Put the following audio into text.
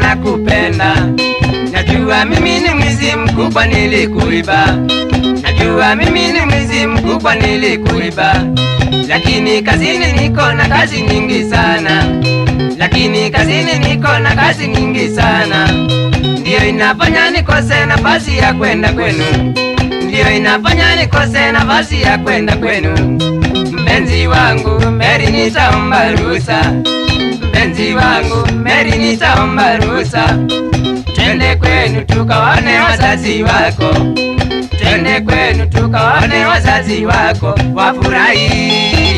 nakupenda. Najua mimi ni mwizi mkubwa nilikuiba. Najua mimi ni mwizi mkubwa nilikuiba. Lakini kazini niko na kazi nyingi sana. Lakini kazini niko na kazi nyingi sana. Ndio inafanya nikose nafasi ya kwenda kwenu. Ndio inafanya nikose nafasi ya kwenda kwenu. Mpenzi wangu Mary nitaomba ruhusa. Mpenzi wangu Mary nitaomba ruhusa. Twende kwenu tukaone wazazi wako. Twende kwenu tukaone wazazi wako wafurahi.